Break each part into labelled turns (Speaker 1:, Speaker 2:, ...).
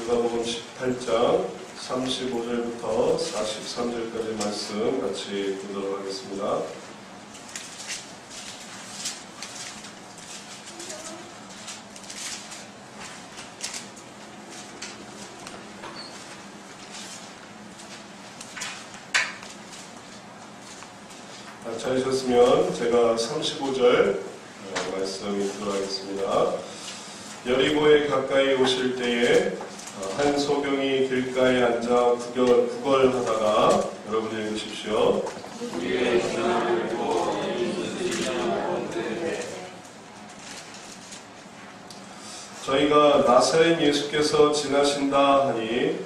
Speaker 1: 누가복음 18장 35절부터 43절까지 말씀 같이 보도록 하겠습니다. 찾으셨으면 제가 35절 말씀 읽도록 하겠습니다. 여리고에 가까이 오실 때에 한 소경이 길가에 앉아 구걸하다가 여러분 읽으십시오. 저희가 나사렛 예수께서 지나신다 하니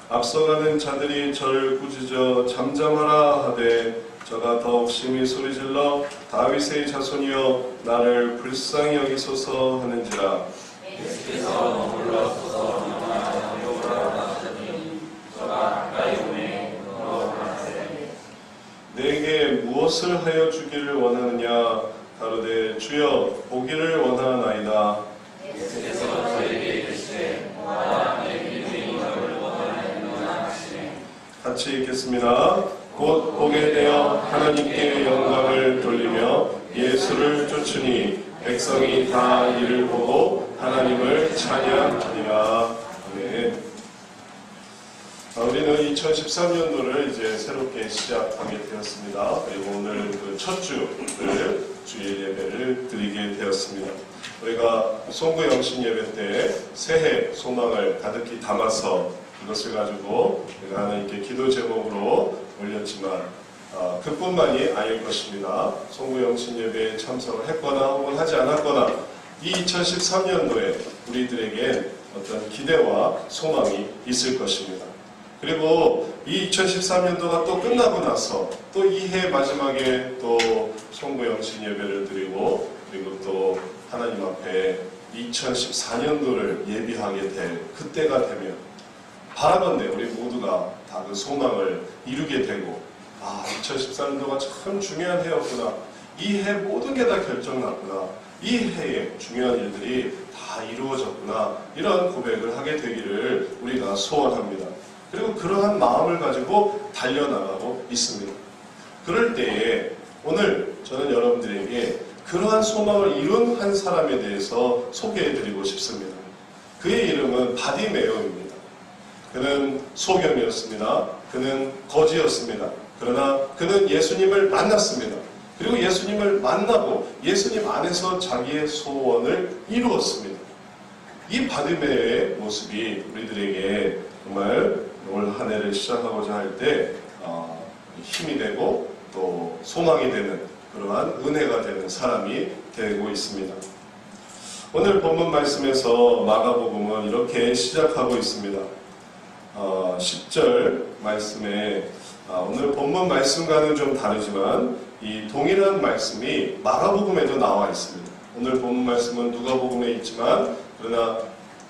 Speaker 1: 앞서가는 자들이 저를 꾸짖어 잠잠하라 하되 저가 더욱 심히 소리질러 다윗의 자손이여 나를 불쌍히 여기소서 하는지라. 예수께서 머물러서서 영원하라 하더니 저가 가까이 오매 물어보라세 내게 무엇을 하여 주기를 원하느냐 가로되 주여 보기를 원하나이다. 예수께서 저에게 이르시되 와라 내 믿음이 너를 원하느니라 하시네. 같이 읽겠습니다. 곧 보게 되어 하나님께 영광을 돌리며 예수를 쫓으니 백성이 다 이를 보고 하나님을 찬양하니라. 아멘. 우리는 2013년도를 이제 새롭게 시작하게 되었습니다. 그리고 오늘 그 첫 주를 주일 예배를 드리게 되었습니다. 우리가 송구 영신 예배 때 새해 소망을 가득히 담아서 그것을 가지고 우리가 하나님께 기도 제목으로 올렸지만 그뿐만이 아닐 것입니다. 송구 영신 예배에 참석을 했거나 혹은 하지 않았거나 이 2013년도에 우리들에게 어떤 기대와 소망이 있을 것입니다. 그리고 이 2013년도가 또 끝나고 나서 또 이 해 마지막에 또 송구 영신 예배를 드리고 그리고 또 하나님 앞에 2014년도를 예비하게 될 그때가 되면 바라건대 우리 모두가 다 그 소망을 이루게 되고 2014년도가 참 중요한 해였구나. 이 해 모든 게 다 결정났구나. 이 해에 중요한 일들이 다 이루어졌구나. 이런 고백을 하게 되기를 우리가 소원합니다. 그리고 그러한 마음을 가지고 달려나가고 있습니다. 그럴 때에 오늘 저는 여러분들에게 그러한 소망을 이룬 한 사람에 대해서 소개해드리고 싶습니다. 그의 이름은 바디메오입니다. 그는 소경이었습니다. 그는 거지였습니다. 그러나 그는 예수님을 만났습니다. 그리고 예수님을 만나고 예수님 안에서 자기의 소원을 이루었습니다. 이 바디메오의 모습이 우리들에게 정말 올 한 해를 시작하고자 할 때 힘이 되고 또 소망이 되는 그러한 은혜가 되는 사람이 되고 있습니다. 오늘 본문 말씀에서 마가복음은 이렇게 시작하고 있습니다. 10절 말씀에 오늘 본문 말씀과는 좀 다르지만 이 동일한 말씀이 마가복음에도 나와 있습니다. 오늘 본문 말씀은 누가복음에 있지만 그러나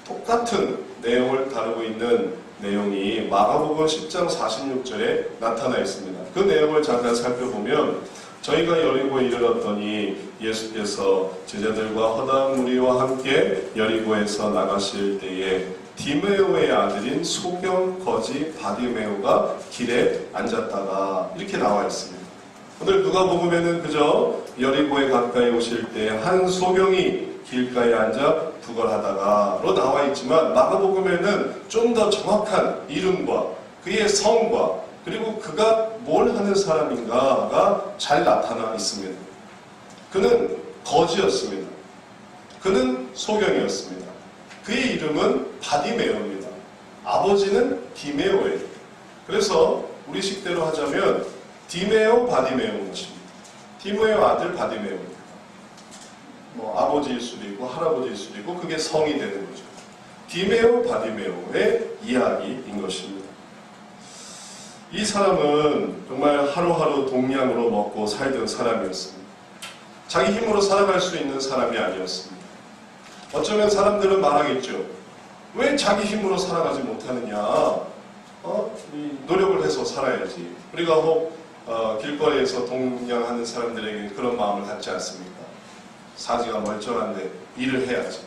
Speaker 1: 똑같은 내용을 다루고 있는 내용이 마가복음 10장 46절에 나타나 있습니다. 그 내용을 잠깐 살펴보면 저희가 여리고에 이르렀더니 예수께서 제자들과 허다한 무리와 함께 여리고에서 나가실 때에 디메오의 아들인 소경 거지 바디메오가 길에 앉았다가 이렇게 나와 있습니다. 오늘 누가복음에는 그저 여리고에 가까이 오실 때 한 소경이 길가에 앉아 구걸하다가로 나와 있지만 마가복음에는 좀 더 정확한 이름과 그의 성과 그리고 그가 뭘 하는 사람인가가 잘 나타나 있습니다. 그는 거지였습니다. 그는 소경이었습니다. 그의 이름은 바디메오입니다. 아버지는 디메오예요. 그래서 우리 식대로 하자면 디메오 바디메오인 것입니다. 디메오 아들 바디메오입니다. 아버지일 수도 있고 할아버지일 수도 있고 그게 성이 되는 거죠. 디메오 바디메오의 이야기인 것입니다. 이 사람은 정말 하루하루 동량으로 먹고 살던 사람이었습니다. 자기 힘으로 살아갈 수 있는 사람이 아니었습니다. 어쩌면 사람들은 말하겠죠. 왜 자기 힘으로 살아가지 못하느냐? 노력을 해서 살아야지. 우리가 혹 길거리에서 동냥하는 사람들에게 그런 마음을 갖지 않습니까? 사지가 멀쩡한데 일을 해야지.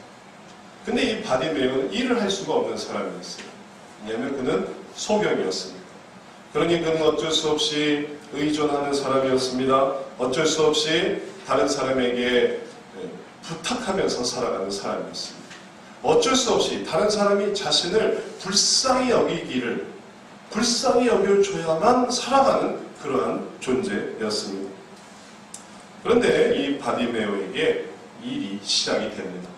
Speaker 1: 근데 이 바디메오는 일을 할 수가 없는 사람이었어요. 왜냐하면 그는 소경이었습니다. 그러니 그는 어쩔 수 없이 의존하는 사람이었습니다. 어쩔 수 없이 다른 사람에게 부탁하면서 살아가는 사람이었습니다. 어쩔 수 없이 다른 사람이 자신을 불쌍히 여겨줘야만 살아가는 그러한 존재였습니다. 그런데 이 바디메오에게 일이 시작이 됩니다.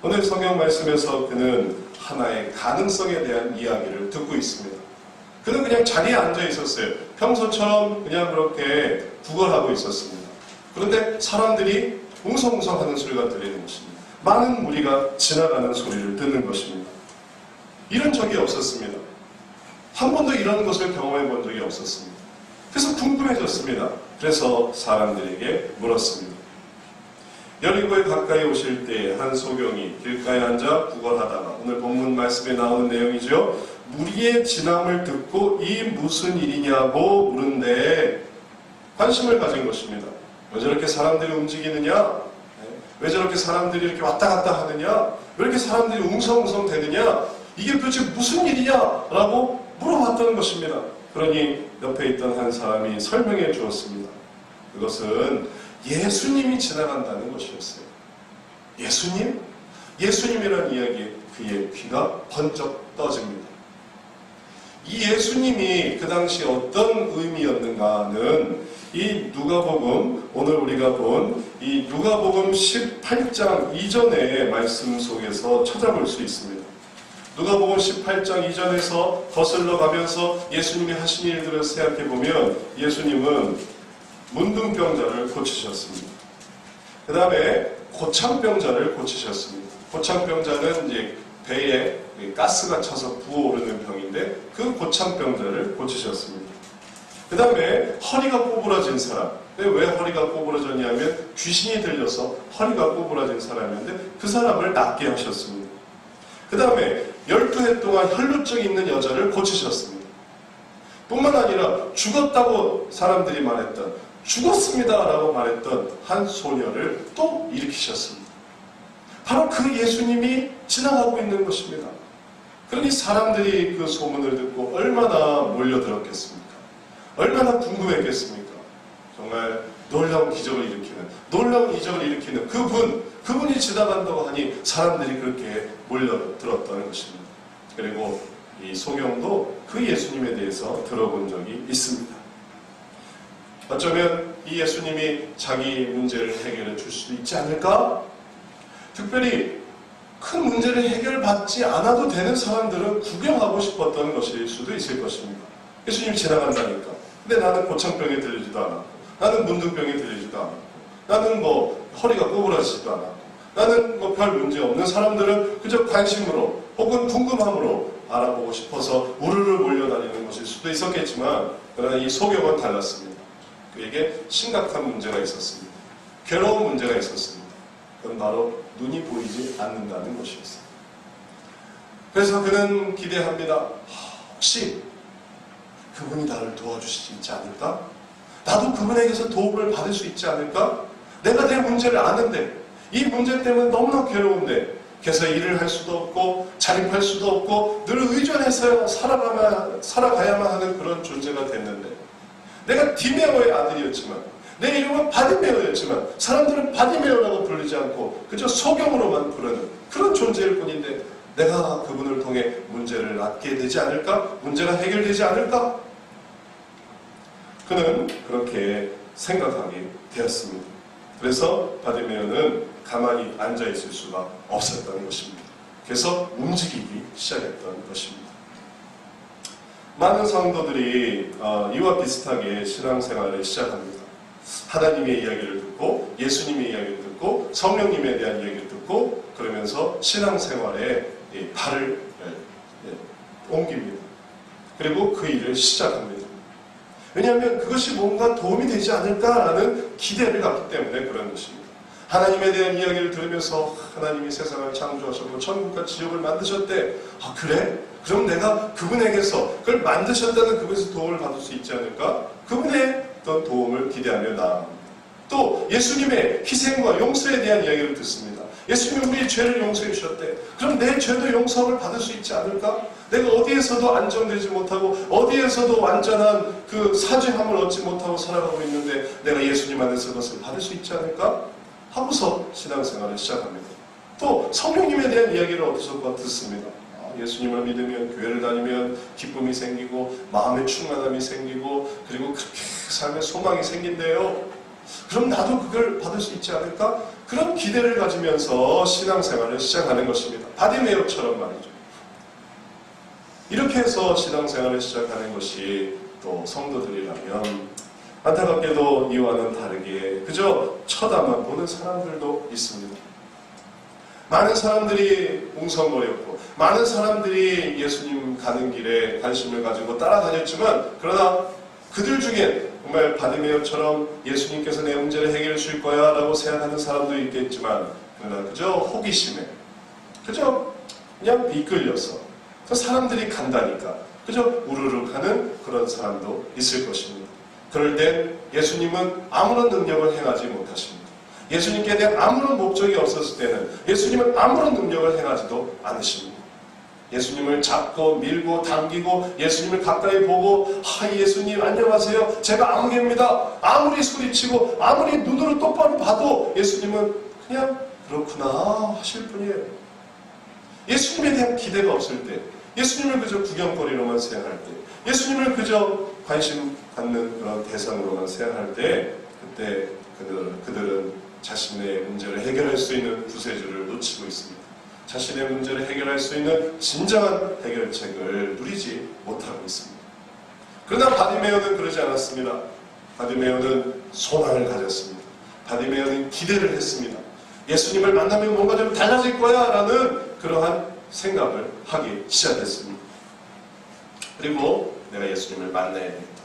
Speaker 1: 오늘 성경 말씀에서 그는 하나의 가능성에 대한 이야기를 듣고 있습니다. 그는 그냥 자리에 앉아 있었어요. 평소처럼 그냥 그렇게 구걸하고 있었습니다. 그런데 사람들이 웅성웅성하는 소리가 들리는 것입니다. 많은 무리가 지나가는 소리를 듣는 것입니다. 이런 적이 없었습니다. 한 번도 이런 것을 경험해 본 적이 없었습니다. 그래서 궁금해졌습니다. 그래서 사람들에게 물었습니다. 여리고에 가까이 오실 때 한 소경이 길가에 앉아 구걸하다가, 오늘 본문 말씀에 나오는 내용이죠. 무리의 지남을 듣고 이 무슨 일이냐고 물은데 관심을 가진 것입니다. 왜 저렇게 사람들이 움직이느냐? 왜 저렇게 사람들이 이렇게 왔다 갔다 하느냐? 왜 이렇게 사람들이 웅성웅성 되느냐? 이게 도대체 무슨 일이냐? 라고 물어봤다는 것입니다. 그러니 옆에 있던 한 사람이 설명해 주었습니다. 그것은 예수님이 지나간다는 것이었어요. 예수님? 예수님이라는 이야기에 그의 귀가 번쩍 떠집니다. 이 예수님이 그 당시 어떤 의미였는가는 이 누가복음, 오늘 우리가 본 이 누가복음 18장 이전의 말씀 속에서 찾아볼 수 있습니다. 누가복음 18장 이전에서 거슬러 가면서 예수님이 하신 일들을 생각해 보면 예수님은 문둥병자를 고치셨습니다. 그 다음에 고창병자를 고치셨습니다. 고창병자는 이제 배에 가스가 차서 부어오르는 병인데 그 고창병자를 고치셨습니다. 그 다음에 허리가 꼬부라진 사람. 왜 허리가 꼬부라졌냐면 귀신이 들려서 허리가 꼬부라진 사람이었는데 그 사람을 낫게 하셨습니다. 그 다음에 12해 동안 혈루증이 있는 여자를 고치셨습니다. 뿐만 아니라 죽었다고 사람들이 말했던, 죽었습니다 라고 말했던 한 소녀를 또 일으키셨습니다. 바로 그 예수님이 지나가고 있는 것입니다. 그러니 사람들이 그 소문을 듣고 얼마나 몰려들었겠습니까? 얼마나 궁금했겠습니까? 정말 놀라운 기적을 일으키는, 놀라운 이적을 일으키는 그분이 지나간다고 하니 사람들이 그렇게 몰려들었다는 것입니다. 그리고 이 소경도 그 예수님에 대해서 들어본 적이 있습니다. 어쩌면 이 예수님이 자기 문제를 해결해 줄 수도 있지 않을까? 특별히 큰 문제를 해결받지 않아도 되는 사람들은 구경하고 싶었던 것일 수도 있을 것입니다. 예수님이 지나간다니까. 근데 나는 고창병에 들리지도 않았고, 나는 문둥병에 들리지도 않았고, 나는 허리가 꼬부라지지도 않았고, 나는 별 문제 없는 사람들은 그저 관심으로 혹은 궁금함으로 알아보고 싶어서 우르르 몰려다니는 것일 수도 있었겠지만, 그러나 이 소경은 달랐습니다. 그에게 심각한 문제가 있었습니다. 괴로운 문제가 있었습니다. 그건 바로 눈이 보이지 않는다는 것이었어요. 그래서 그는 기대합니다. 혹시 그분이 나를 도와주시지 있지 않을까? 나도 그분에게서 도움을 받을 수 있지 않을까? 내가 내 문제를 아는데 이 문제 때문에 너무나 괴로운데 그래서 일을 할 수도 없고 자립할 수도 없고 늘 의존해서 살아가야만 하는 그런 존재가 됐는데, 내가 디메오의 아들이었지만 내 이름은 바디메오였지만 사람들은 바디메오라고 부르지 않고 그저 소경으로만 부르는 그런 존재일 뿐인데 내가 그분을 통해 문제를 낫게 되지 않을까? 문제가 해결되지 않을까? 그는 그렇게 생각하게 되었습니다. 그래서 바디메오는 가만히 앉아있을 수가 없었던 것입니다. 그래서 움직이기 시작했던 것입니다. 많은 성도들이 이와 비슷하게 신앙생활을 시작합니다. 하나님의 이야기를 듣고 예수님의 이야기를 듣고 성령님에 대한 이야기를 듣고 그러면서 신앙생활에 발을 옮깁니다. 그리고 그 일을 시작합니다. 왜냐하면 그것이 뭔가 도움이 되지 않을까라는 기대를 갖기 때문에 그런 것입니다. 하나님에 대한 이야기를 들으면서 하나님이 세상을 창조하셨고 천국과 지옥을 만드셨대. 아 그래? 그럼 내가 그분에게서 그걸 만드셨다는 그분에서 도움을 받을 수 있지 않을까? 그분의 어떤 도움을 기대하며 나아갑니다. 또 예수님의 희생과 용서에 대한 이야기를 듣습니다. 예수님이 우리의 죄를 용서해 주셨대. 그럼 내 죄도 용서를 받을 수 있지 않을까? 내가 어디에서도 안정되지 못하고 어디에서도 완전한 그 사죄함을 얻지 못하고 살아가고 있는데 내가 예수님 안에서 그것을 받을 수 있지 않을까? 하고서 신앙생활을 시작합니다. 또 성령님에 대한 이야기를 어디서 듣습니다. 예수님을 믿으면 교회를 다니면 기쁨이 생기고 마음의 충만함이 생기고 그리고 그렇게 삶의 소망이 생긴대요. 그럼 나도 그걸 받을 수 있지 않을까? 그런 기대를 가지면서 신앙생활을 시작하는 것입니다. 바디메오처럼 말이죠. 이렇게 해서 신앙생활을 시작하는 것이 또 성도들이라면 안타깝게도 이와는 다르게 그저 쳐다만 보는 사람들도 있습니다. 많은 사람들이 웅성거렸고 많은 사람들이 예수님 가는 길에 관심을 가지고 따라다녔지만 그러나 그들 중에 정말 바디메오처럼 예수님께서 내 문제를 해결해 줄 거야 라고 생각하는 사람도 있겠지만 그러나 그저 호기심에 그저 그냥 이끌려서 그 사람들이 간다니까 그저 우르르 가는 그런 사람도 있을 것입니다. 그럴 땐 예수님은 아무런 능력을 행하지 못하십니다. 예수님께 대한 아무런 목적이 없었을 때는 예수님은 아무런 능력을 행하지도 않으십니다. 예수님을 잡고 밀고 당기고 예수님을 가까이 보고 예수님 안녕하세요. 제가 아무개입니다. 아무리 소리치고 아무리 눈으로 똑바로 봐도 예수님은 그냥 그렇구나 하실 뿐이에요. 예수님에 대한 기대가 없을 때 예수님을 그저 구경거리로만 생각할 때 예수님을 그저 관심 갖는 그런 대상으로만 생각할 때 그때 그들은 자신의 문제를 해결할 수 있는 구세주를 놓치고 있습니다. 자신의 문제를 해결할 수 있는 진정한 해결책을 누리지 못하고 있습니다. 그러나 바디메오는 그러지 않았습니다. 바디메오는 소망을 가졌습니다. 바디메오는 기대를 했습니다. 예수님을 만나면 뭔가 좀 달라질 거야 라는 그러한 생각을 하기 시작했습니다. 그리고 내가 예수님을 만나야겠다.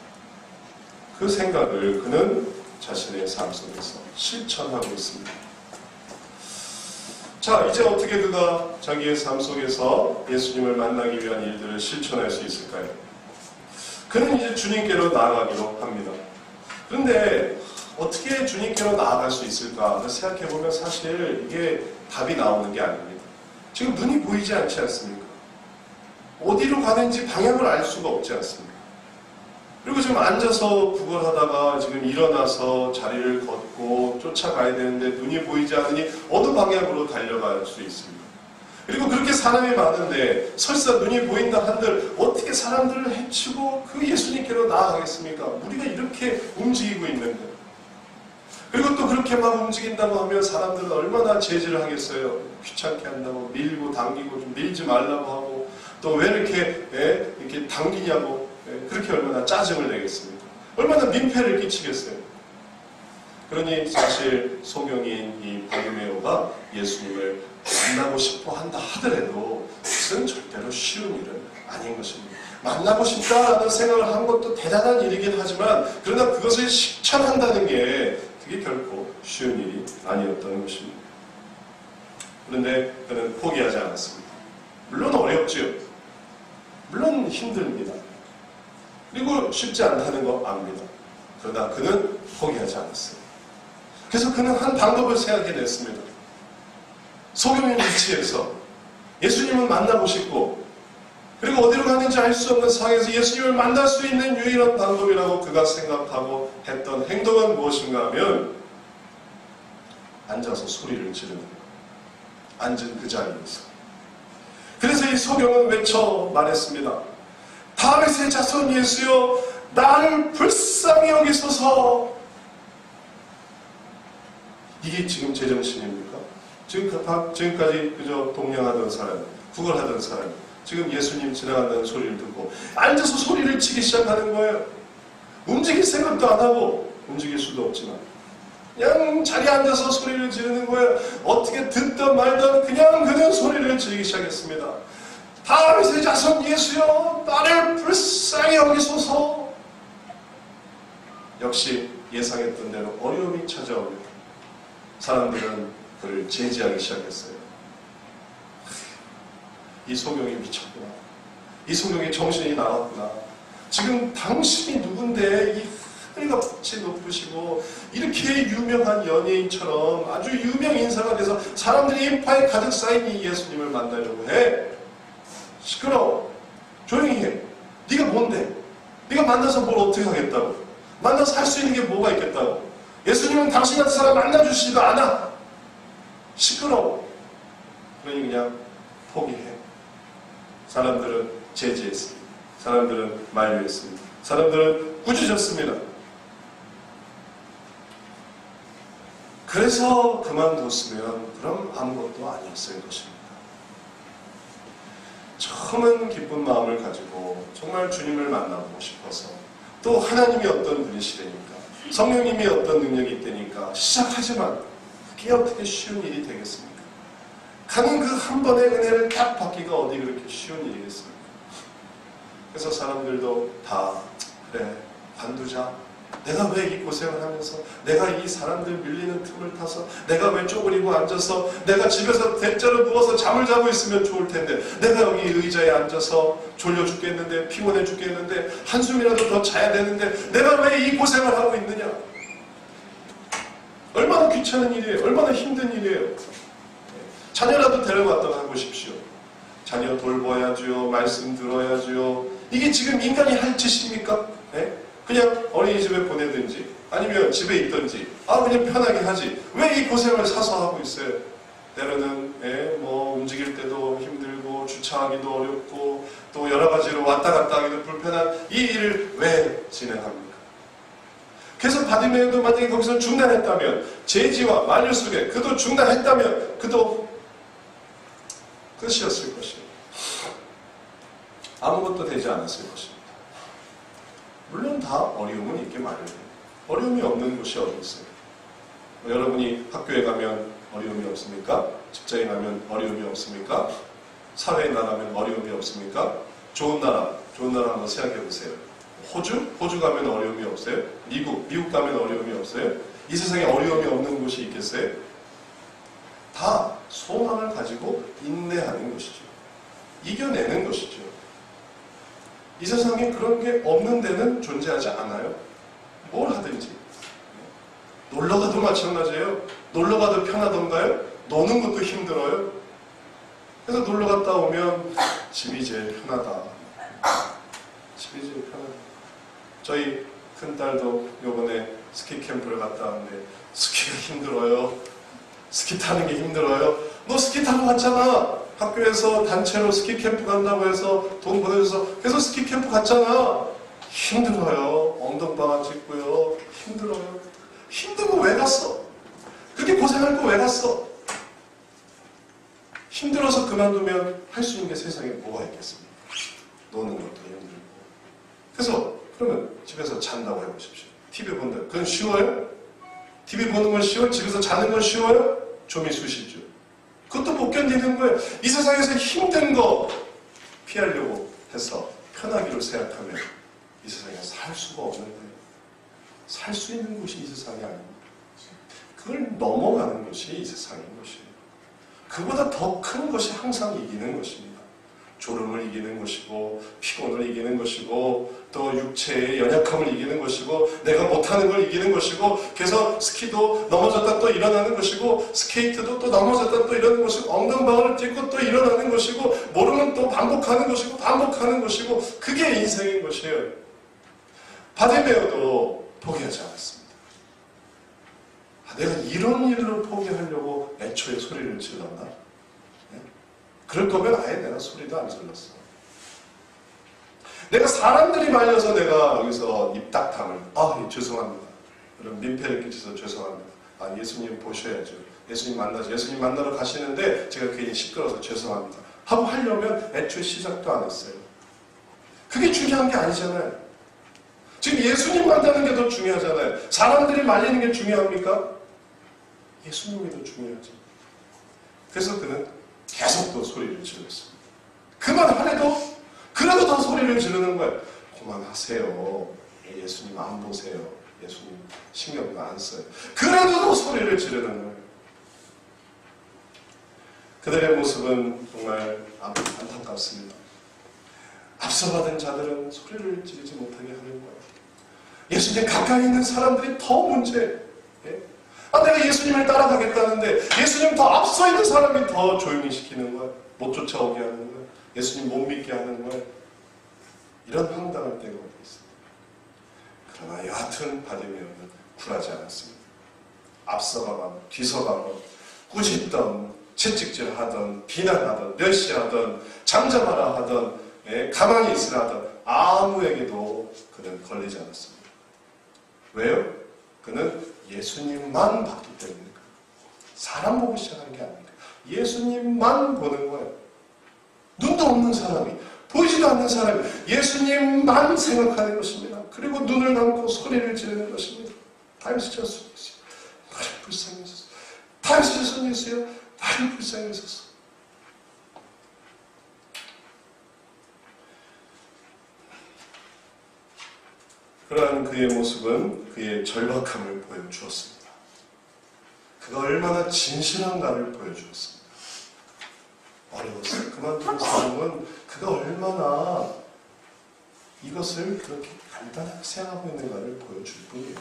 Speaker 1: 그 생각을 그는 자신의 삶 속에서 실천하고 있습니다. 자, 이제 어떻게 그가 자기의 삶 속에서 예수님을 만나기 위한 일들을 실천할 수 있을까요? 그는 이제 주님께로 나아가기로 합니다. 그런데 어떻게 주님께로 나아갈 수 있을까 생각해보면 사실 이게 답이 나오는 게 아닙니다. 지금 눈이 보이지 않지 않습니까? 어디로 가는지 방향을 알 수가 없지 않습니까? 그리고 지금 앉아서 구걸하다가 지금 일어나서 자리를 걷고 쫓아가야 되는데 눈이 보이지 않으니 어느 방향으로 달려갈 수 있습니까? 그리고 그렇게 사람이 많은데 설사 눈이 보인다 한들 어떻게 사람들을 해치고 그 예수님께로 나아가겠습니까? 우리가 이렇게 움직이고 있는데 그리고 또 그렇게 막 움직인다고 하면 사람들은 얼마나 제지를 하겠어요. 귀찮게 한다고 밀고 당기고 좀 밀지 말라고 하고 또 왜 이렇게 당기냐고 그렇게 얼마나 짜증을 내겠습니까? 얼마나 민폐를 끼치겠어요? 그러니 사실 소경인 이 바디메오가 예수님을 만나고 싶어 한다 하더라도 그것은 절대로 쉬운 일은 아닌 것입니다. 만나고 싶다라는 생각을 한 것도 대단한 일이긴 하지만 그러나 그것을 실천한다는 게 그게 결코 쉬운 일이 아니었던 것입니다. 그런데 그는 포기하지 않았습니다. 물론 어렵지요. 물론 힘듭니다. 그리고 쉽지 않다는 거 압니다. 그러나 그는 포기하지 않았어요. 그래서 그는 한 방법을 생각해냈습니다. 소경의 위치에서 예수님을 만나고 싶고 그리고 어디로 가는지 알 수 없는 상황에서 예수님을 만날 수 있는 유일한 방법이라고 그가 생각하고 했던 행동은 무엇인가 하면 앉아서 소리를 지르는 것. 앉은 그 자리에서. 그래서 이 소경은 외쳐 말했습니다. 다윗의 자손 예수여 나를 불쌍히 여기소서. 이게 지금 제정신입니까? 지금까지 그저 동냥하던 사람, 구걸하던 사람, 지금 예수님 지나간다는 소리를 듣고 앉아서 소리를 치기 시작하는 거예요. 움직일 생각도 안 하고 움직일 수도 없지만 그냥 자리에 앉아서 소리를 지르는 거예요. 어떻게 듣든 말든 그냥 그는 소리를 지르기 시작했습니다. 다윗의 자손 예수여 나를 불쌍히 여기소서. 역시 예상했던 대로 어려움이 찾아옵니다. 사람들은 그를 제지하기 시작했어요. 이 소경이 미쳤구나. 이 소경이 정신이 나갔구나. 지금 당신이 누군데 하늘과 빛이 높으시고 이렇게 유명한 연예인처럼 아주 유명 인사가 돼서 사람들이 인파에 가득 쌓인 이 예수님을 만나려고 해. 시끄러워. 조용히 해. 네가 뭔데? 네가 만나서 뭘 어떻게 하겠다고? 만나서 할 수 있는 게 뭐가 있겠다고? 예수님은 당신 같은 사람 만나주시지도 않아. 시끄러워. 그러니 그냥 포기해. 사람들은 제지했습니다. 사람들은 만류했습니다. 사람들은 꾸짖었습니다. 그래서 그만뒀으면 그럼 아무것도 아니었을 것입니다. 처음은 기쁜 마음을 가지고 정말 주님을 만나보고 싶어서 또 하나님이 어떤 분이시라니까 성령님이 어떤 능력이 있다니까 시작하지만 그게 어떻게 쉬운 일이 되겠습니까? 가는 그 한 번의 은혜를 딱 받기가 어디 그렇게 쉬운 일이겠습니까? 그래서 사람들도 다 그래 관두자. 내가 왜 이 고생을 하면서 내가 이 사람들 밀리는 틈을 타서 내가 왜 쪼그리고 앉아서 내가 집에서 대자로 누워서 잠을 자고 있으면 좋을 텐데 내가 여기 의자에 앉아서 졸려 죽겠는데 피곤해 죽겠는데 한숨이라도 더 자야 되는데 내가 왜 이 고생을 하고 있느냐. 얼마나 귀찮은 일이에요. 얼마나 힘든 일이에요. 자녀라도 데려갔다가 해보십시오. 자녀 돌봐야죠. 말씀 들어야죠. 이게 지금 인간이 할 짓입니까? 네? 그냥 어린이집에 보내든지 아니면 집에 있든지 그냥 편하게 하지. 왜 이 고생을 사서 하고 있어요? 때로는 뭐 움직일 때도 힘들고 주차하기도 어렵고 또 여러 가지로 왔다 갔다 하기도 불편한 이 일을 왜 진행합니까? 그래서 바디메오도 만약에 거기서 중단했다면 제지와 만류 속에 그도 중단했다면 그도 끝이었을 것입니다. 아무것도 되지 않았을 것입니다. 물론 다 어려움은 있게 마련해요. 어려움이 없는 곳이 어디 있어요? 여러분이 학교에 가면 어려움이 없습니까? 직장에 가면 어려움이 없습니까? 사회에 나가면 어려움이 없습니까? 좋은 나라 한번 생각해 보세요. 호주 가면 어려움이 없어요? 미국 가면 어려움이 없어요? 이 세상에 어려움이 없는 곳이 있겠어요? 다 소망을 가지고 인내하는 것이죠. 이겨내는 것이죠. 이 세상에 그런 게 없는 데는 존재하지 않아요. 뭘 하든지. 놀러가도 마찬가지예요. 놀러가도 편하던가요? 노는 것도 힘들어요. 그래서 놀러갔다 오면 집이 제일 편하다. 집이 제일 편하다. 저희 큰딸도 요번에 스키 캠프를 갔다 왔는데 스키가 힘들어요. 스키 타는 게 힘들어요. 너 스키 타고 갔잖아. 학교에서 단체로 스키 캠프 간다고 해서 돈 보내줘서 그래서 스키 캠프 갔잖아. 힘들어요. 엉덩방아 짚고요. 힘들어요. 힘들고 왜 갔어? 그렇게 고생할 거 왜 갔어? 힘들어서 그만두면 할 수 있는 게 세상에 뭐가 있겠습니까? 노는 것도 힘들고. 그래서 그러면 집에서 잔다고 해보십시오. TV 본다. 그건 쉬워요? TV 보는 건 쉬워요? 집에서 자는 건 쉬워요? 좀이 쑤시죠. 그것도 못 견디는 거예요. 이 세상에서 힘든 거 피하려고 해서 편하기로 생각하면 이 세상에 살 수가 없는 거예요. 살 수 있는 곳이 이 세상이 아닙니다. 그걸 넘어가는 것이 이 세상인 것이에요. 그보다 더 큰 것이 항상 이기는 것입니다. 졸음을 이기는 것이고 피곤을 이기는 것이고 또 육체의 연약함을 이기는 것이고 내가 못하는 걸 이기는 것이고 그래서 스키도 넘어졌다 또 일어나는 것이고 스케이트도 또 넘어졌다 또 일어나는 것이고 엉덩방아를 딛고 또 일어나는 것이고 모르면 또 반복하는 것이고 반복하는 것이고 그게 인생인 것이에요. 바디메어도 포기하지 않았습니다. 내가 이런 일로 포기하려고 애초에 소리를 질렀나? 네? 그럴 거면 아예 내가 소리도 안 질렀어. 내가 사람들이 말려서 내가 여기서 입닥담을 죄송합니다. 여러분 민폐를 끼쳐서 죄송합니다. 예수님 보셔야죠. 예수님 만나죠. 예수님 만나러 가시는데 제가 괜히 시끄러워서 죄송합니다. 하고 하려면 애초에 시작도 안 했어요. 그게 중요한 게 아니잖아요. 지금 예수님 만나는 게 더 중요하잖아요. 사람들이 말리는 게 중요합니까? 예수님이 더 중요하죠. 그래서 그는 계속 또 소리를 질렀습니다. 그만하래도 그래도 더 소리를 지르는 거예요. 그만하세요. 예수님 안 보세요. 예수님 신경도 안 써요. 그래도 더 소리를 지르는 거예요. 그들의 모습은 정말 안타깝습니다. 앞서가던 자들은 소리를 지르지 못하게 하는 거예요. 예수님 가까이 있는 사람들이 더 문제예요. 내가 예수님을 따라가겠다는데 예수님 더 앞서 있는 사람이 더 조용히 시키는 거예요. 못 쫓아오게 하는 거예요. 예수님 못 믿게 하는 거예요. 이런 황당할 때가 어디 있습니다. 그러나 여하튼 바디메오는 굴하지 않았습니다. 앞서가건 뒤서가건 꾸짖던 채찍질하던 비난하던 멸시하던 잠잠하라 하던 가만히 있으라 하던 아무에게도 그는 걸리지 않았습니다. 왜요? 그는 예수님만 봤기 때문입니다. 사람 보고 시작한 게 아닙니다. 예수님만 보는 거예요. 눈도 없는 사람이, 보이지도 않는 사람이 예수님만 생각하는 것입니다. 그리고 눈을 감고 소리를 지르는 것입니다. 다윗이 졌습니다. 나를 불쌍히 여소서. 다윗이 졌습니다. 나를 불쌍히 여소서. 그러한 그의 모습은 그의 절박함을 보여주었습니다. 그가 얼마나 진실한가를 보여주었습니다. 어려웠어요. 그만둔 사람은 그가 얼마나 이것을 그렇게 간단하게 생각하고 있는가를 보여줄 뿐이에요.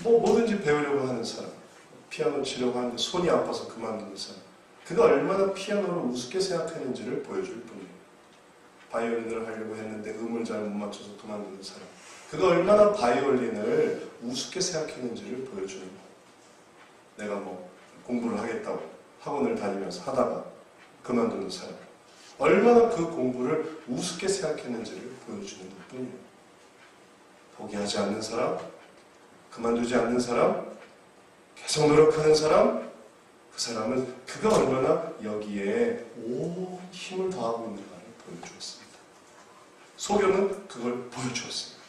Speaker 1: 뭐든지 배우려고 하는 사람, 피아노 치려고 하는데 손이 아파서 그만두는 사람, 그가 얼마나 피아노를 우습게 생각했는지를 보여줄 뿐이에요. 바이올린을 하려고 했는데 음을 잘 못 맞춰서 그만두는 사람, 그가 얼마나 바이올린을 우습게 생각했는지를 보여주는 거예요. 내가 공부를 하겠다고 학원을 다니면서 하다가 그만두는 사람, 얼마나 그 공부를 우습게 생각했는지를 보여주는 것뿐이에요. 포기하지 않는 사람, 그만두지 않는 사람, 계속 노력하는 사람, 그 사람은 그가 얼마나 여기에 온 힘을 다하고 있는가를 보여주었습니다. 소경은 그걸 보여주었습니다.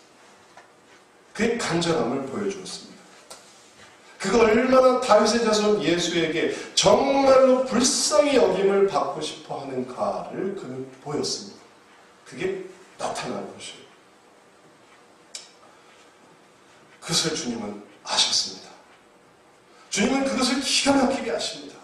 Speaker 1: 그의 간절함을 보여주었습니다. 그가 얼마나 다윗의 자손 예수에게 정말로 불쌍히 여김을 받고 싶어 하는가를 그는 보였습니다. 그게 나타난 것이에요. 그것을 주님은 아셨습니다. 주님은 그것을 기가 막히게 아십니다.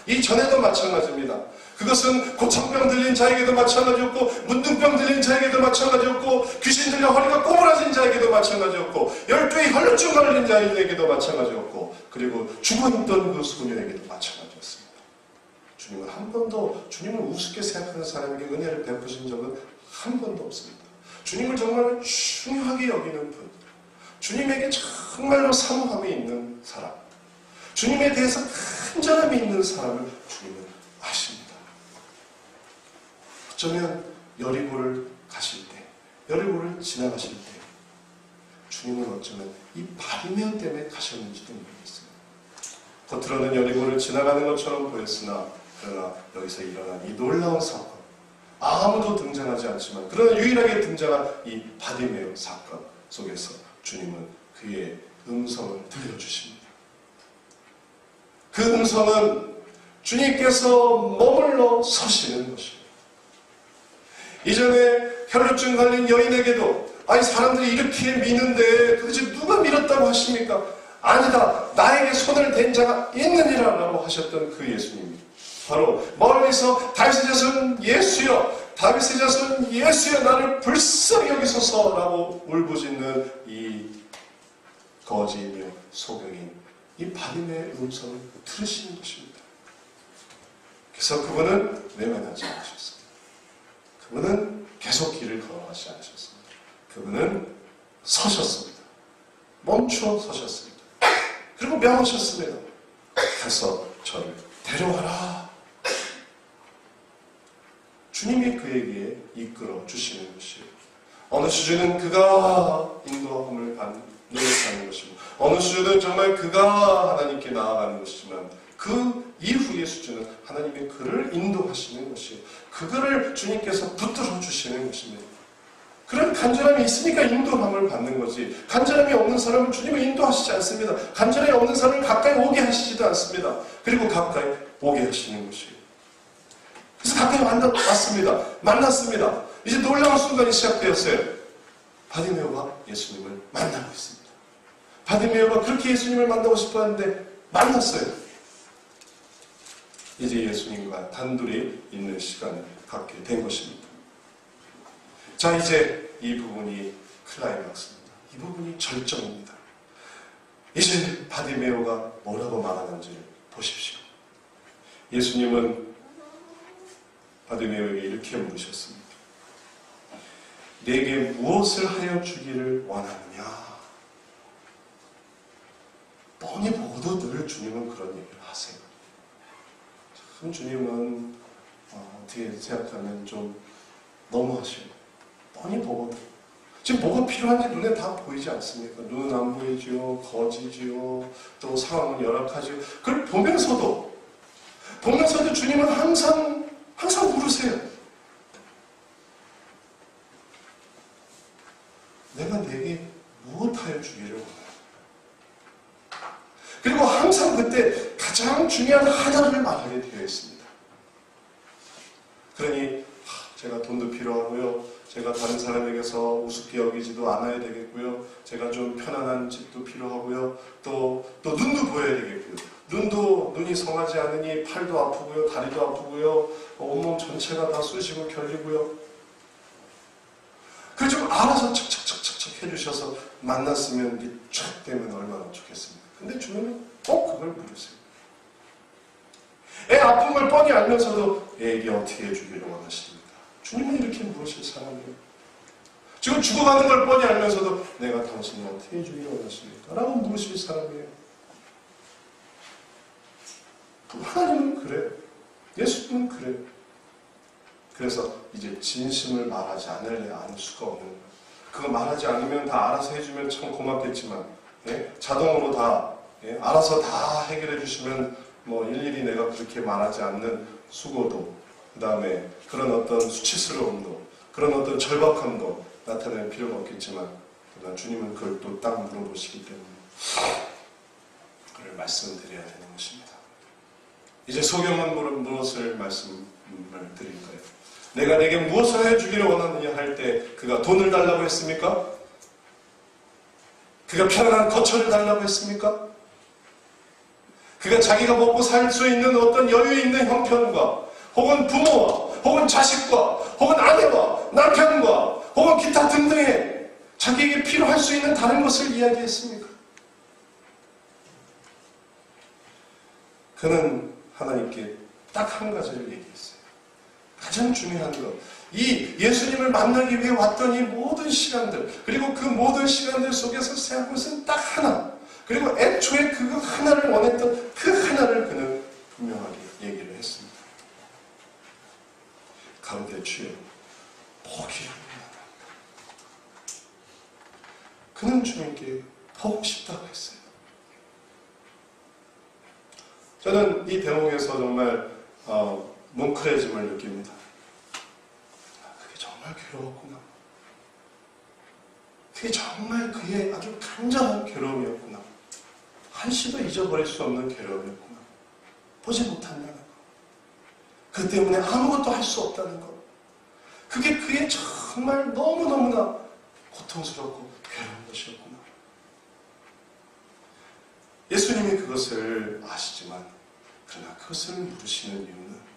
Speaker 1: 이전에도 마찬가지입니다. 그것은 고창병 들린 자에게도 마찬가지였고, 문둥병 들린 자에게도 마찬가지였고, 귀신 들려 허리가 꼬부라진 자에게도 마찬가지였고, 12의 혈루증 걸린 자에게도 마찬가지였고, 그리고 죽어있던 그 소년에게도 마찬가지였습니다. 주님은 한 번도 주님을 우습게 생각하는 사람에게 은혜를 베푸신 적은 한 번도 없습니다. 주님을 정말 중요하게 여기는 분, 주님에게 정말로 사모함이 있는 사람, 주님에 대해서 간절함이 있는 사람을 주님은 아십니다. 어쩌면 여리고를 가실 때, 여리고를 지나가실 때 주님은 어쩌면 이 바리메오 때문에 가셨는지도 모르겠어요. 겉으로는 여리고를 지나가는 것처럼 보였으나 그러나 여기서 일어난 이 놀라운 사건, 아무도 등장하지 않지만 그러나 유일하게 등장한 이 바리메오 사건 속에서 주님은 그의 음성을 들려주십니다. 그 음성은 주님께서 머물러 서시는 것입니다. 이전에 혈루증 걸린 여인에게도 사람들이 이렇게 미는데 도대체 누가 밀었다고 하십니까? 아니다, 나에게 손을 댄 자가 있느니라 라고 하셨던 그 예수님, 바로 멀리서 다윗의 자손 예수여, 다윗의 자손 예수여, 나를 불쌍히 여기소서 라고 울부짖는 이 거지이며 소경인 이 바리메오의 음성을 들으시는 것입니다. 그래서 그분은 외면하지 않으셨습니다. 그분은 계속 길을 걸어가지 않으셨습니다. 그분은 서셨습니다. 멈춰 서셨습니다. 그리고 명하셨습니다. 가서 저를 데려와라. 주님이 그에게 이끌어 주시는 것이에요. 어느 수준은 그가 인도함을 노력하는 것이고, 어느 수준은 정말 그가 하나님께 나아가는 것이지만 그 이후의 수준은 하나님이 그를 인도하시는 것이에요. 그거를 주님께서 붙들어 주시는 것입니다. 그런 간절함이 있으니까 인도함을 받는 거지, 간절함이 없는 사람은 주님을 인도하시지 않습니다. 간절함이 없는 사람을 가까이 오게 하시지도 않습니다. 그리고 가까이 오게 하시는 것이에요. 그래서 가까이 만났습니다. 이제 놀라운 순간이 시작되었어요. 바디메오가 예수님을 만나고 있습니다. 바디메오가 그렇게 예수님을 만나고 싶어 하는데 만났어요. 이제 예수님과 단둘이 있는 시간을 갖게 된 것입니다. 자, 이제 이 부분이 클라이막스입니다. 이 부분이 절정입니다. 이제 바디메오가 뭐라고 말하는지 보십시오. 예수님은 바디메오에게 이렇게 물으셨습니다. 내게 무엇을 하여 주기를 원하느냐? 뻔히 보고도 늘 주님은 그런 얘기를 하세요. 참 주님은 어떻게 생각하면 좀 너무하시고, 뻔히 보고도 지금 뭐가 필요한지 눈에 다 보이지 않습니까? 눈은 안 보이지요, 거지지요, 또 상황은 열악하지요. 그걸 보면서도 주님은 항상 물으세요. 내가 내게 무엇하여 주기를 원하느냐? 그리고 항상 그때 가장 중요한 하나를 말하게 되어 있습니다. 그러니 제가 돈도 필요하고요. 제가 다른 사람에게서 우습게 여기지도 않아야 되겠고요. 제가 좀 편안한 집도 필요하고요. 또 눈도 보여야 되겠고요. 눈이 성하지 않으니 팔도 아프고요. 다리도 아프고요. 온몸 전체가 다 쑤시고 결리고요. 그걸 좀 알아서 척척척척 해주셔서 만났으면 이게 쫙 되면 얼마나 좋겠습니까? 근데 주님은 꼭 그걸 물으세요. 애 아픈 걸 뻔히 알면서도 애에게 어떻게 해주기를 원하십니까? 주님은 이렇게 물으실 사람이에요. 지금 죽어가는 걸 뻔히 알면서도 내가 당신을 어떻게 해주기를 원하십니까? 라고 물으실 사람이에요. 하나님은 그래요. 예수님은 그래요. 그래서 이제 진심을 말하지 않을 수가 없는 거예요. 그거 말하지 않으면 다 알아서 해주면 참 고맙겠지만, 자동으로 다 알아서 다 해결해 주시면 뭐 일일이 내가 그렇게 말하지 않는 수고도, 그 다음에 그런 어떤 수치스러움도, 그런 어떤 절박함도 나타낼 필요가 없겠지만, 그러나 주님은 그걸 또 딱 물어보시기 때문에 그걸 말씀드려야 되는 것입니다. 이제 소경은 무엇을 말씀을 드릴까요? 내가 내게 무엇을 해주기를 원하느냐 할 때 그가 돈을 달라고 했습니까? 그가 편안한 거처를 달라고 했습니까? 그가 자기가 먹고 살 수 있는 어떤 여유 있는 형편과 혹은 부모와 혹은 자식과 혹은 아내와 남편과 혹은 기타 등등의 자기에게 필요할 수 있는 다른 것을 이야기했습니까? 그는 하나님께 딱 한 가지를 얘기했어요. 가장 중요한 것, 이 예수님을 만나기 위해 왔던 이 모든 시간들, 그리고 그 모든 시간들 속에서 생각한 것은 딱 하나, 그리고 애초에 그 하나를 원했던 그 하나를 그는 분명하게 얘기를 했습니다. 가운데 주여 포기를 원한다. 그는 주님께 보고 싶다고 했어요. 저는 이 대목에서 정말 뭉클해짐을 느낍니다. 그게 정말 괴로웠구나. 그게 정말 그의 아주 간절한 괴로움이었구나. 한시도 잊어버릴 수 없는 괴로움이었구나. 보지 못한다는 것. 그 때문에 아무것도 할 수 없다는 것. 그게 그의 정말 너무너무나 고통스럽고 괴로운 것이었구나. 예수님이 그것을 아시지만 그러나 그것을 물으시는 이유는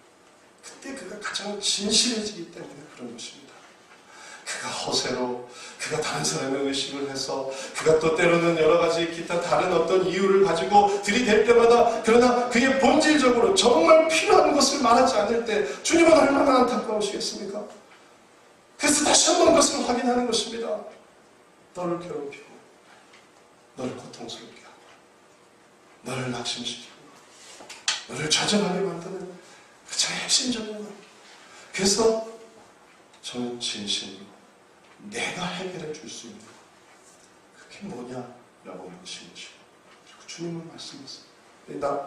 Speaker 1: 그때 그가 가장 진실해지기 때문에 그런 것입니다. 그가 허세로, 그가 다른 사람의 의식을 해서, 그가 또 때로는 여러 가지 기타 다른 어떤 이유를 가지고 들이댈 때마다, 그러나 그의 본질적으로 정말 필요한 것을 말하지 않을 때 주님은 얼마나 안타까우시겠습니까? 그래서 다시 한번 그것을 확인하는 것입니다. 너를 괴롭히고, 너를 고통스럽게 하고, 너를 낙심시키고, 너를 좌절하게 만드는 가장 핵심적인 것. 그래서 저는 진심으로 내가 해결해 줄 수 있는 것. 그게 뭐냐라고 물으신 것이고, 그리고 주님은 말씀하세요.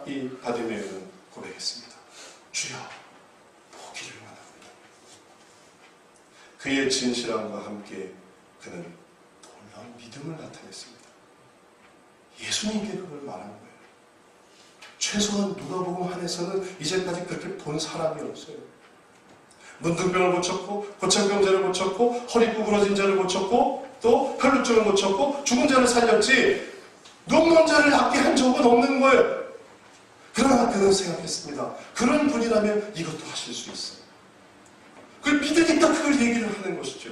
Speaker 1: 이 바디메오는 고백했습니다. 주여, 포기를 원합니다. 그의 진실함과 함께 그는 놀라운 믿음을 나타냈습니다. 예수님께 그걸 말한 거예요. 최소한 누가복음 안에서는 이제까지 그렇게 본 사람이 없어요. 문둥병을 고쳤고, 고천병자를 고쳤고, 허리 구부러진 자를 고쳤고, 또 혈루증을 고쳤고, 죽은 자를 살렸지 눕는 자를 낫게 한 적은 없는 거예요. 그러나 그는 생각했습니다. 그런 분이라면 이것도 하실 수 있어요. 그걸 믿으니까 그걸 얘기를 하는 것이죠.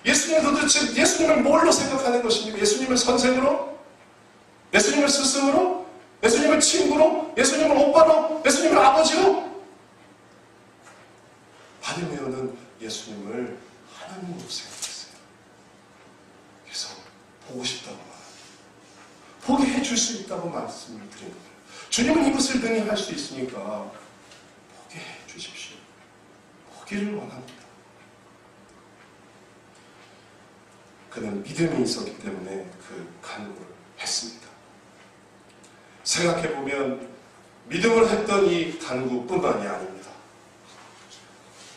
Speaker 1: 예수님 도대체 예수님을 뭘로 생각하는 것입니까? 예수님을 선생으로? 예수님을 스승으로? 예수님을 친구로? 예수님을 오빠로? 예수님을 아버지로? 바리메오는 예수님을 하나님으로 생각했어요. 그래서 보고 싶다고 말합니다. 보게 해줄 수 있다고 말씀을 드린 거예요. 주님은 이것을 능히 할 수 있으니까 보게 해주십시오. 보기를 원합니다. 그는 믿음이 있었기 때문에 그 간구를 했습니다. 생각해보면 믿음을 했던 이 간구뿐만이 아닙니다.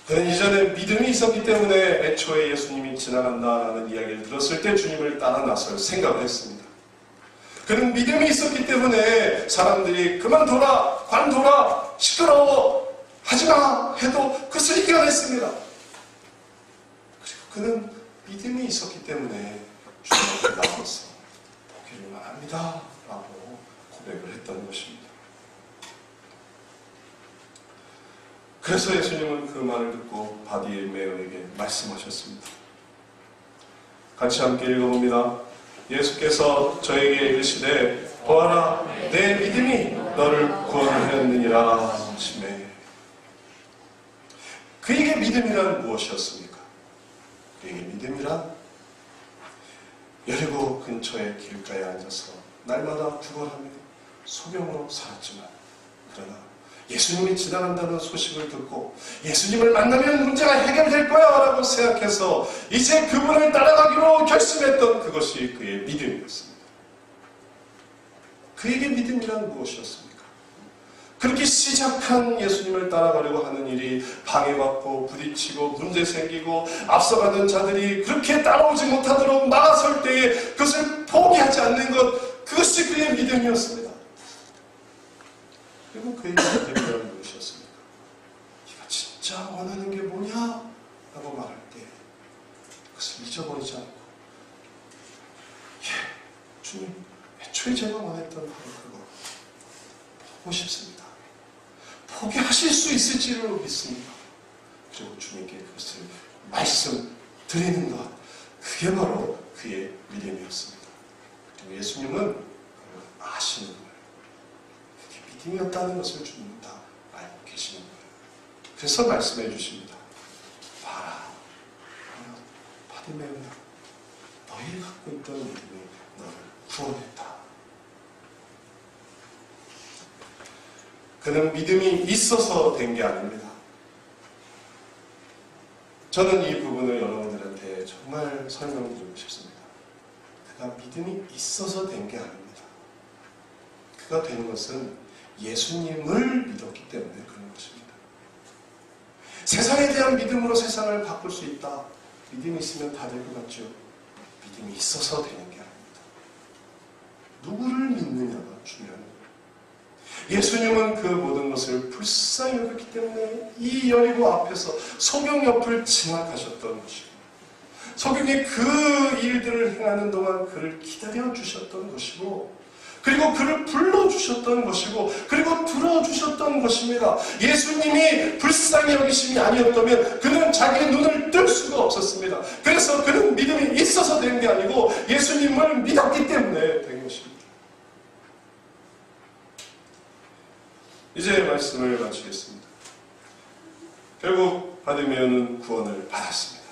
Speaker 1: 그는 이전에 믿음이 있었기 때문에 애초에 예수님이 지나간다라는 이야기를 들었을 때 주님을 따라 나설 생각을 했습니다. 그는 믿음이 있었기 때문에 사람들이 그만둬라, 관둬라, 시끄러워, 하지마 해도 그것을 이겨냈습니다. 그리고 그는 믿음이 있었기 때문에 주님 앞에 나와서 보기를 원합니다 라고 고백을 했던 것입니다. 그래서 예수님은 그 말을 듣고 바디메오에게 말씀하셨습니다. 같이 함께 읽어봅니다. 예수께서 저에게 이르시되 보아라, 내 믿음이 너를 구원하였느니라 하시매. 그에게 믿음이란 무엇이었습니까? 그에게 믿음이란 여리고 근처의 길가에 앉아서 날마다 구걸하며 소경으로 살았지만, 그러나 예수님이 지나간다는 소식을 듣고 예수님을 만나면 문제가 해결될 거야 라고 생각해서 이제 그분을 따라가기로 결심했던 그것이 그의 믿음이었습니다. 그에게 믿음이란 무엇이었습니까? 그렇게 시작한 예수님을 따라가려고 하는 일이 방해받고 부딪히고 문제 생기고 앞서가던 자들이 그렇게 따라오지 못하도록 막아설 때에 그것을 포기하지 않는 것, 그것이 그의 믿음이었습니다. 그리고 그에게 믿음이란 무엇이었습니까? 네가 진짜 원하는 게 뭐냐? 라고 말할 때 그것을 잊어버리지 않고, 주님, 애초에 제가 원했던 바로 그거 보고 싶습니다. 포기하실 수 있을지를 믿습니다. 그리고 주님께 그것을 말씀드리는 것, 그게 바로 그의 믿음이었습니다. 그리고 예수님은 그걸 아시는 거예요. 그게 믿음이었다는 것을 주님은 다 알고 계시는 거예요. 그래서 말씀해 주십니다. 봐라, 바디메오야, 너희 갖고 있던 믿음이 너를 구원했다. 그는 믿음이 있어서 된 게 아닙니다. 저는 이 부분을 여러분들한테 정말 설명드리고 싶습니다. 그가 믿음이 있어서 된 게 아닙니다. 그가 된 것은 예수님을 믿었기 때문에 그런 것입니다. 세상에 대한 믿음으로 세상을 바꿀 수 있다. 믿음이 있으면 다 될 것 같죠? 믿음이 있어서 되는 게 아닙니다. 누구를 믿느냐가 중요한 거예요. 예수님은 그 모든 것을 불쌍히 여겼기 때문에 이 여리고 앞에서 소경 옆을 지나가셨던 것이고, 소경이 그 일들을 행하는 동안 그를 기다려주셨던 것이고, 그리고 그를 불러주셨던 것이고, 그리고 들어주셨던 것입니다. 예수님이 불쌍히 여기심이 아니었다면 그는 자기의 눈을 뜰 수가 없었습니다. 그래서 그는 믿음이 있어서 된 게 아니고 예수님을 믿었기 때문에 된 것입니다. 이제 말씀을 마치겠습니다. 결국 바디메오는 구원을 받았습니다.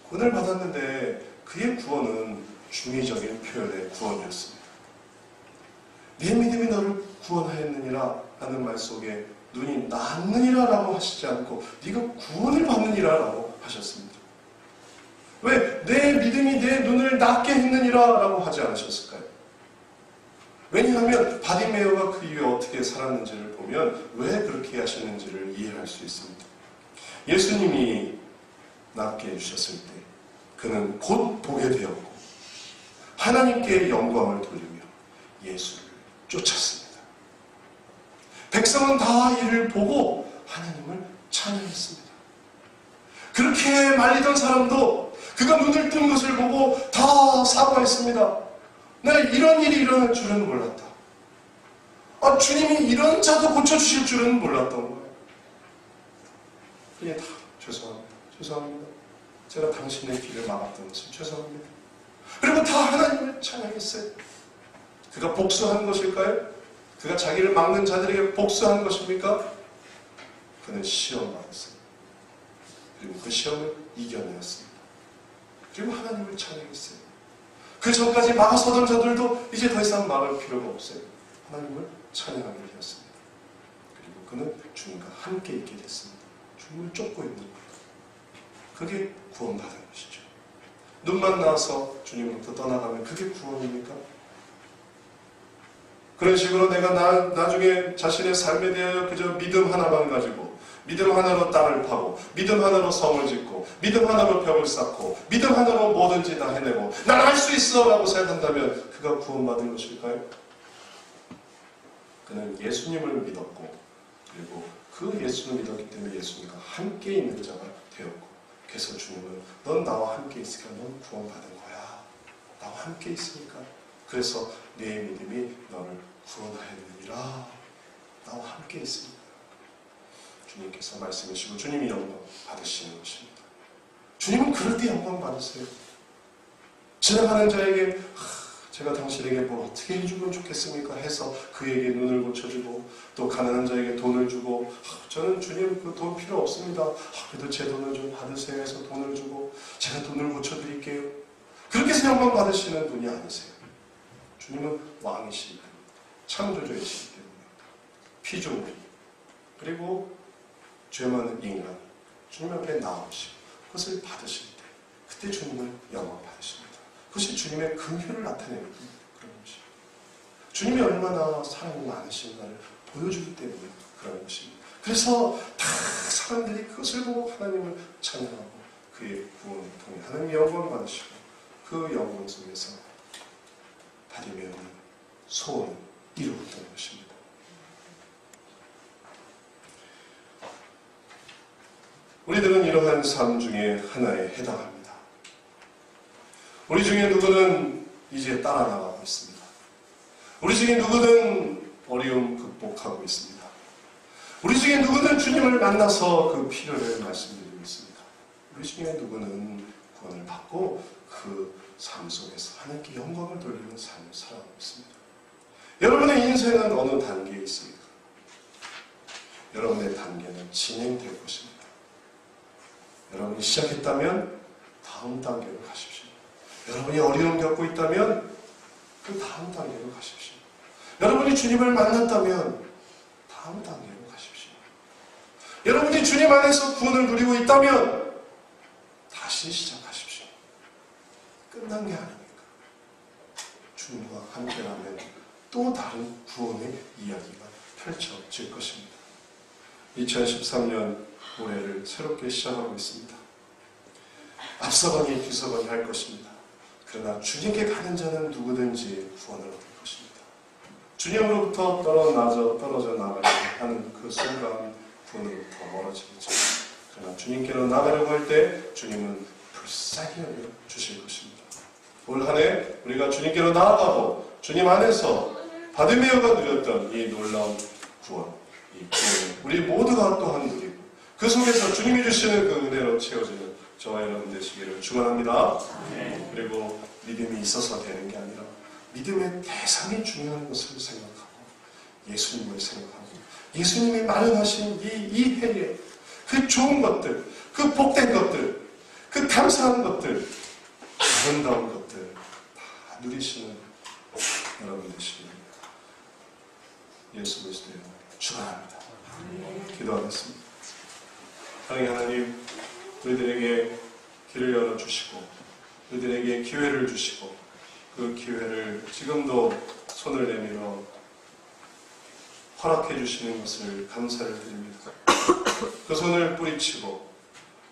Speaker 1: 구원을 받았는데 그의 구원은 중의적인 표현의 구원이었습니다. 네 믿음이 너를 구원하였느니라 하는 말 속에 눈이 낫느니라 라고 하시지 않고 네가 구원을 받느니라 라고 하셨습니다. 왜 내 믿음이 내 눈을 낫게 했느니라 라고 하지 않으셨을까요? 왜냐하면 바디메오가 그 이후에 어떻게 살았는지를 보면 왜 그렇게 하셨는지를 이해할 수 있습니다. 예수님이 낫게 해주셨을 때 그는 곧 보게 되었고 하나님께 영광을 돌리며 예수를 쫓았습니다. 백성은 다 이를 보고 하나님을 찬양했습니다. 그렇게 말리던 사람도 그가 눈을 뜬 것을 보고 다 사과했습니다. 내가 이런 일이 일어날 줄은 몰랐다. 주님이 이런 자도 고쳐주실 줄은 몰랐던 거예요. 그게 다 죄송합니다. 제가 당신의 길을 막았던 것을 죄송합니다. 그리고 다 하나님을 찬양했어요. 그가 복수한 것일까요? 그가 자기를 막는 자들에게 복수한 것입니까? 그는 시험 받았어요. 그리고 그 시험을 이겨내었습니다. 그리고 하나님을 찬양했어요. 그 전까지 막아서던 자들도 이제 더 이상 막을 필요가 없어요. 하나님을 찬양하게 되었습니다. 그리고 그는 주님과 함께 있게 됐습니다. 주님을 쫓고 있는 거예요. 그게 구원받은 것이죠. 눈만 나와서 주님으로부터 떠나가면 그게 구원입니까? 그런 식으로 내가 나중에 자신의 삶에 대하여 그저 믿음 하나만 가지고 믿음 하나로 땅을 파고 믿음 하나로 성을 짓고 믿음 하나로 벽을 쌓고 믿음 하나로 뭐든지 다 해내고 난 할 수 있어 라고 생각한다면 그가 구원받은 것일까요? 그는 예수님을 믿었고 그리고 그 예수를 믿었기 때문에 예수님과 함께 있는 자가 되었고 그래서 주님은 넌 나와 함께 있으니까 넌 구원받은 거야. 나와 함께 있으니까 그래서 내 믿음이 너를 구원하였느니라. 나와 함께 있으니까 주님께서 말씀하시고 주님이 영광 받으시는 것입니다. 주님은 그럴 때 영광 받으세요. 지나가는 자에게 제가 당신에게 뭘 어떻게 해주면 좋겠습니까? 해서 그에게 눈을 고쳐주고 또 가난한 자에게 돈을 주고 저는 주님 그 돈 필요 없습니다. 그래도 제 돈을 좀 받으세요 해서 돈을 주고 제가 돈을 고쳐드릴게요. 그렇게 해서 영광 받으시는 분이 아니세요. 주님은 왕이시기 때문에 창조주이시기 때문에 피조물이 그리고 죄 많은 인간 주님 앞에 나오시고 그것을 받으실 때 그때 주님을 영광 받으십니다. 그것이 주님의 긍휼을 나타내는 그런 것입니다. 주님이 얼마나 사랑이 많으신가를 보여주기 때문에 그런 것입니다. 그래서 다 사람들이 그것을 보고 하나님을 찬양하고 그의 구원을 통해 하나님의 영광을 받으시고 그 영광 속에서 바리메오는 소원을 이루었던 것입니다. 우리들은 이러한 삶 중에 하나에 해당합니다. 우리 중에 누구는 이제 따라 나가고 있습니다. 우리 중에 누구는 어려움 극복하고 있습니다. 우리 중에 누구는 주님을 만나서 그 필요를 말씀드리고 있습니다. 우리 중에 누구는 구원을 받고 그 삶 속에서 하나님께 영광을 돌리는 삶을 살아가고 있습니다. 여러분의 인생은 어느 단계에 있습니까? 여러분의 단계는 진행될 것입니다. 여러분이 시작했다면 다음 단계로 가십시오. 여러분이 어려움 겪고 있다면 그 다음 단계로 가십시오. 여러분이 주님을 만났다면 다음 단계로 가십시오. 여러분이 주님 안에서 구원을 누리고 있다면 다시 시작하십시오. 끝난 게 아닙니까? 주님과 함께라면 또 다른 구원의 이야기가 펼쳐질 것입니다. 2013년 올해를 새롭게 시작하고 있습니다. 앞서가니 뒤서가니 할 것입니다. 그러나 주님께 가는 자는 누구든지 구원을 얻을 것입니다. 주님으로부터 떨어져 나가려고 하는 그 순간 구원으로부터 멀어지겠죠. 그러나 주님께로 나가려고 할 때 주님은 불쌍히 여겨 주실 것입니다. 올 한 해 우리가 주님께로 나아가고 주님 안에서 바디메어가 누렸던 이 놀라운 구원, 이 구원을 우리 모두가 또한 누리고 그 속에서 주님이 주시는 그 은혜로 채워지는 저와 여러분 되시기를 축원합니다. 그리고 믿음이 있어서 되는 게 아니라 믿음의 대상이 중요한 것을 생각하고 예수님을 생각하고 예수님이 마련하신 이 해에 그 좋은 것들, 그 복된 것들, 그 감사한 것들, 아름다운 것들 다 누리시는 여러분 되시기를 예수 그리스도의 이름으로 축원합니다. 기도하겠습니다. 하나님, 우리들에게 길을 열어주시고 우리들에게 기회를 주시고 그 기회를 지금도 손을 내밀어 허락해 주시는 것을 감사를 드립니다. 그 손을 뿌리치고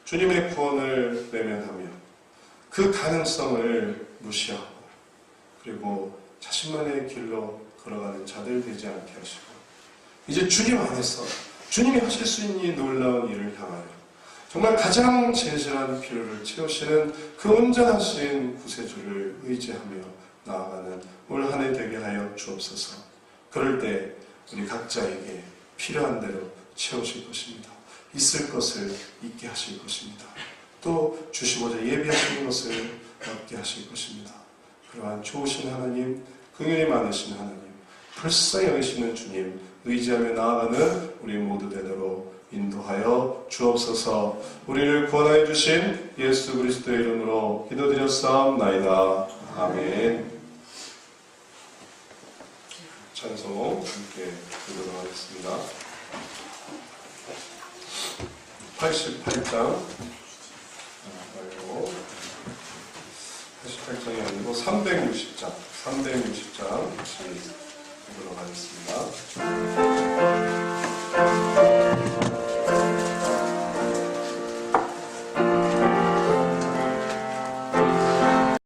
Speaker 1: 주님의 구원을 외면하며 그 가능성을 무시하고 그리고 자신만의 길로 걸어가는 자들 되지 않게 하시고 이제 주님 안에서 주님이 하실 수 있는 이 놀라운 일을 향하여 정말 가장 진실한 필요를 채우시는 그 온전하신 구세주를 의지하며 나아가는 올 한 해 되게 하여 주옵소서. 그럴 때 우리 각자에게 필요한 대로 채우실 것입니다. 있을 것을 있게 하실 것입니다.
Speaker 2: 또 주시고자 예비하신 것을 얻게 하실 것입니다. 그러한 좋으신 하나님, 긍휼이 많으신 하나님, 불쌍히 여기시는 주님 의지하며 나아가는 우리 모두 되도록 인도하여 주옵소서. 우리를 구원하여 주신 예수 그리스도의 이름으로 기도드렸사옵나이다. 아멘. 찬송 함께 부르도록 하겠습니다. 88장 88장이 아니고 360장 같이 보도록 하겠습니다.